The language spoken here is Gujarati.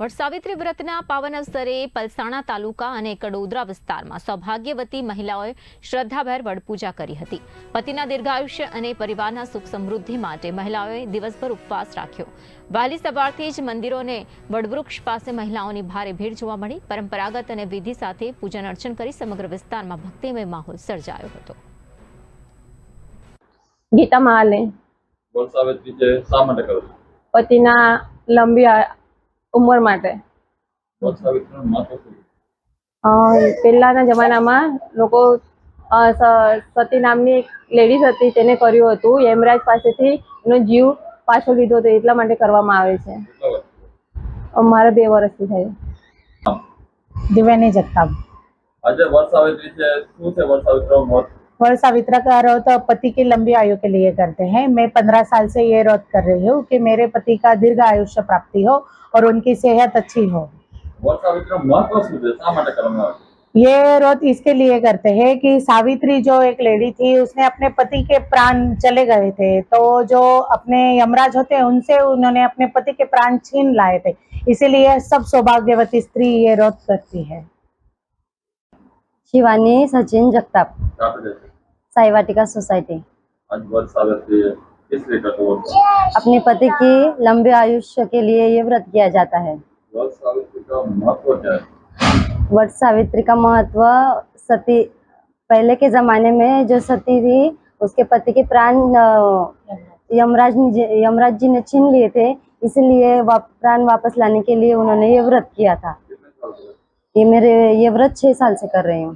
વટસાવિત્રી વ્રતના પાવન અવસરે પલસાણા તાલુકા અને કડોદરા વિસ્તારમાં સૌભાગ્યવતી મહિલાઓએ શ્રદ્ધાભેર વડપૂજા કરી હતી। પતિના દીર્ઘાયુષ્ય અને પરિવારના સુખ સમૃદ્ધિ માટે મહિલાઓએ દિવસભર ઉપવાસ રાખ્યો। વહેલી સવારથી જ મંદિરો અને વડવૃક્ષ પાસે મહિલાઓની ભારે ભીડ જોવા મળી। પરંપરાગત અને વિધિ સાથે પૂજન અર્ચન કરી સમગ્ર વિસ્તારમાં ભક્તિમય માહોલ સર્જાયો હતો। ગીતા મહાલે વટસાવિત્રી છે શા માટે કરો છો? પતિના લંબી ઉંમર માટે। વટસાવિત્રીનું મહત્વ શું છે? પહેલાના જમાનામાં લોકો સતી નામની એક લેડીઝ હતી, તેને કર્યું હતું। યમરાજ પાસેથી એનો જીવ પાછો લીધો હતો, એટલા માટે કરવામાં આવે છે। કેટલા વર્ષ? મારે 2 વર્ષથી થયું। दिव्यानी जगताप। આજે વટસાવિત્રી છે, શું છે વટસાવિત્રીનું મહત્વ? वटसावित्रा का व्रत पति की लंबी आयु के लिए करते हैं। मैं 15 साल से ये व्रत कर रही हूँ कि मेरे पति का दीर्घ आयुष्य प्राप्ति हो और उनकी सेहत अच्छी हो। વટસાવિત્રીનું મહત્વ શું છે, શા માટે કરવામાં આવે છે? ये व्रत इसके लिए करते हैं कि सावित्री जो एक लेडी थी, उसने अपने पति के प्राण चले गए थे, तो जो अपने यमराज होते हैं उनसे उन्होंने अपने पति के प्राण छीन लाए थे, इसीलिए सब सौभाग्यवती स्त्री ये व्रत करती है। शिवानी सचिन जगताप, કहाँ पे रहते हैं? साई वाटिका सोसाइटी। आज वटसावित्री है, किस लिए करते हो? अपने पति की लंबे आयुष्य के लिए ये व्रत किया जाता है। वटसावित्री का महत्व क्या है? वट सावित्री का महत्व, सती पहले के जमाने में जो सती थी, उसके पति के प्राण यमराज जी ने छीन लिए थे, इसलिए प्राण वापस लाने के लिए उन्होंने ये व्रत किया था। कितने साल से? ये व्रत 6 साल से कर रही हूँ।